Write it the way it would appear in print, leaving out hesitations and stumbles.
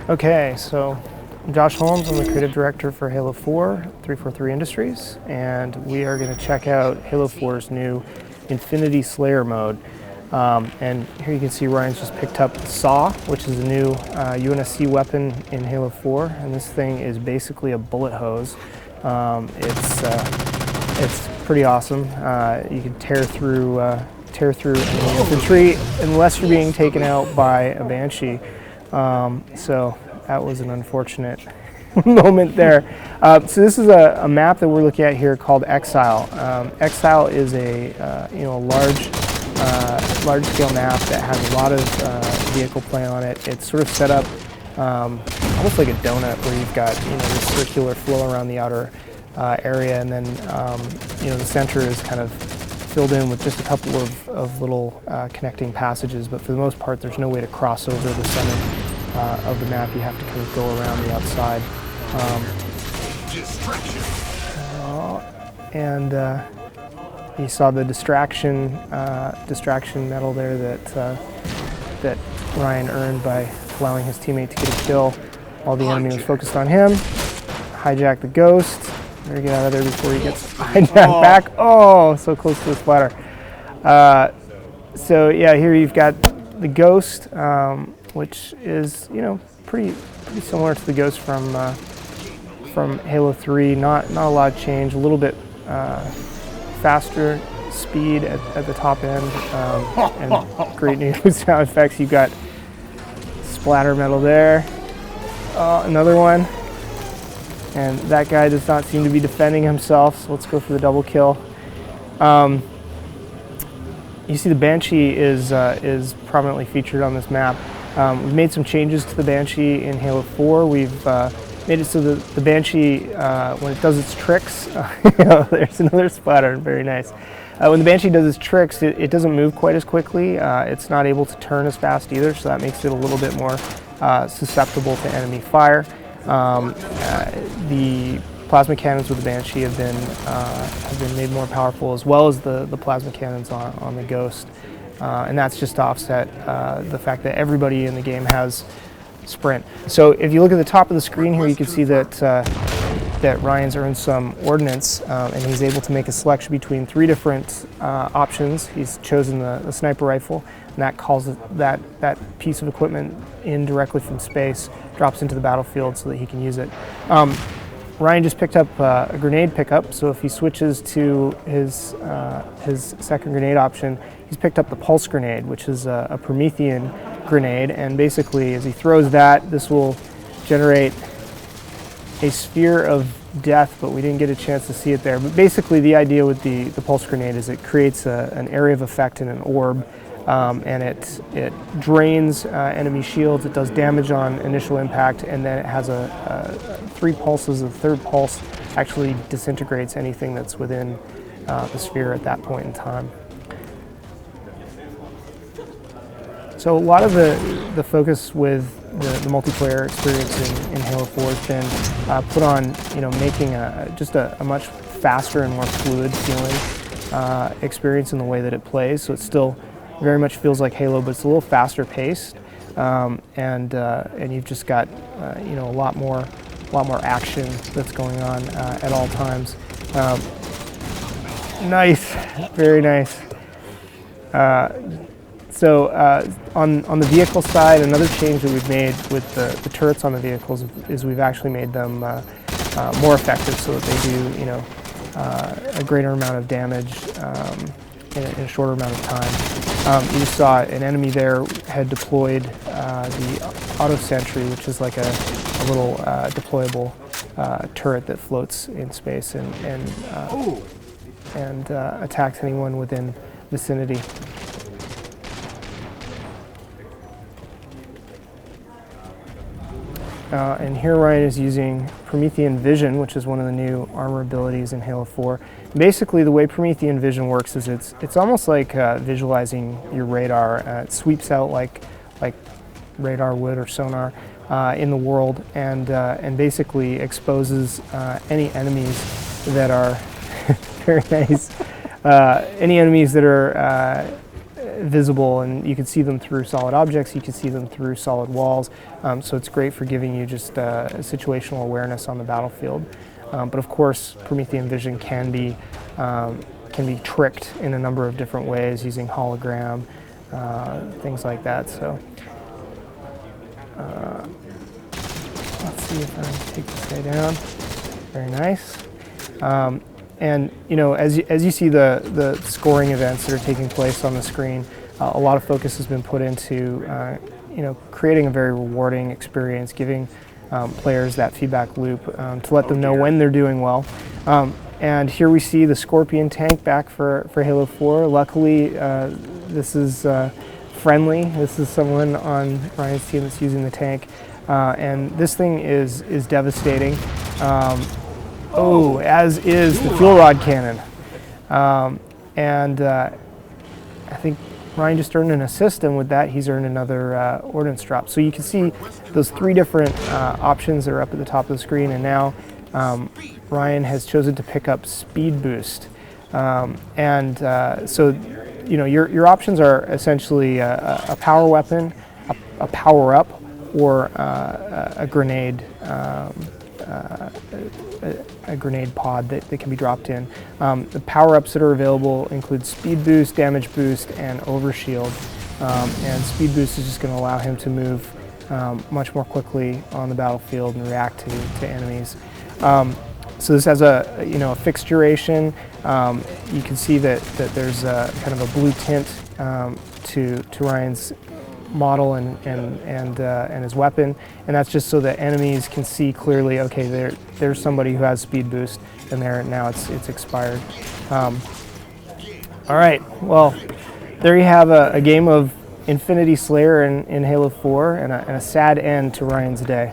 Okay, so I'm Josh Holmes. I'm the creative director for Halo 4, 343 Industries, and we are going to check out Halo 4's new Infinity Slayer mode. And here you can see Ryan's just picked up Saw, which is a new UNSC weapon in Halo 4, and this thing is basically a bullet hose. It's pretty awesome. You can tear through enemy infantry unless you're being taken out by a Banshee. So that was an unfortunate moment there. So this is a map that we're looking at here called Exile. Exile is a large-scale map that has a lot of vehicle play on it. It's sort of set up almost like a donut, where you've got this circular flow around the outer area, and then the center is kind of filled in with just a couple of little connecting passages, but for the most part there's no way to cross over the center of the map. You have to kind of go around the outside. You saw the distraction medal there that Ryan earned by allowing his teammate to get a kill while the enemy was focused on him. Hijack the Ghost. Better get out of there before he gets hijacked back. Oh, so close to the splatter. So yeah, here you've got the Ghost, which is pretty similar to the Ghost from Halo 3. Not a lot of change. A little bit faster speed at the top end, and great new sound effects. You've got splatter metal there. Another one. And that guy does not seem to be defending himself, so let's go for the double kill. You see the Banshee is prominently featured on this map. We've made some changes to the Banshee in Halo 4. We've made it so that the Banshee, when it does its tricks, there's another splatter, very nice. When the Banshee does its tricks, it doesn't move quite as quickly. It's not able to turn as fast either, so that makes it a little bit more susceptible to enemy fire. The plasma cannons with the Banshee have been made more powerful, as well as the plasma cannons on the Ghost, and that's just to offset the fact that everybody in the game has sprint. So if you look at the top of the screen here, you can see that Ryan's earned some ordnance, and he's able to make a selection between 3 different options. He's chosen the sniper rifle, and that calls that piece of equipment in directly from space, drops into the battlefield so that he can use it. Ryan just picked up a grenade pickup, so if he switches to his second grenade option, he's picked up the pulse grenade, which is a Promethean grenade, and basically as he throws that, this will generate a sphere of death, but we didn't get a chance to see it there. But basically the idea with the pulse grenade is it creates an area of effect in an orb, and it drains enemy shields, it does damage on initial impact, and then it has 3 pulses. The third pulse actually disintegrates anything that's within the sphere at that point in time. So a lot of the focus with the multiplayer experience in Halo 4 has been put on making just a much faster and more fluid feeling experience in the way that it plays. So it still very much feels like Halo, but it's a little faster paced, and you've just got a lot more action that's going on at all times. Nice, very nice. So on the vehicle side, another change that we've made with the turrets on the vehicles is we've actually made them more effective, so that they do a greater amount of damage in a shorter amount of time. You saw an enemy there had deployed the auto sentry, which is like a little deployable turret that floats in space and attacks anyone within vicinity. And here Ryan is using Promethean Vision, which is one of the new armor abilities in Halo 4. Basically, the way Promethean Vision works is it's almost like visualizing your radar. It sweeps out like radar would or sonar in the world, and basically exposes any enemies that are very nice. Any enemies that are visible, and you can see them through solid objects, you can see them through solid walls, so it's great for giving you just situational awareness on the battlefield. But of course, Promethean vision can be tricked in a number of different ways using hologram, things like that. So let's see if I can take this guy down. Very nice. And you know, as you see the scoring events that are taking place on the screen, a lot of focus has been put into you know, creating a very rewarding experience, giving players that feedback loop to let them know when they're doing well. And here we see the Scorpion tank back for Halo 4. Luckily, this is friendly. This is someone on Ryan's team that's using the tank. And this thing is devastating. As is the fuel rod cannon. I think Ryan just earned an assist, and with that he's earned another ordnance drop. So you can see those 3 different options that are up at the top of the screen, and now Ryan has chosen to pick up speed boost. So you know, your options are essentially a power weapon, a power up, or a grenade. A grenade pod that can be dropped in. The power-ups that are available include speed boost, damage boost, and overshield. And speed boost is just going to allow him to move much more quickly on the battlefield and react to enemies. So this has a a fixed duration. You can see that there's kind of a blue tint to Ryan's model and his weapon, and that's just so that enemies can see clearly, okay, there's somebody who has speed boost, and now it's expired. All right, well, there you have a game of Infinity Slayer in Halo 4, and a sad end to Ryan's day.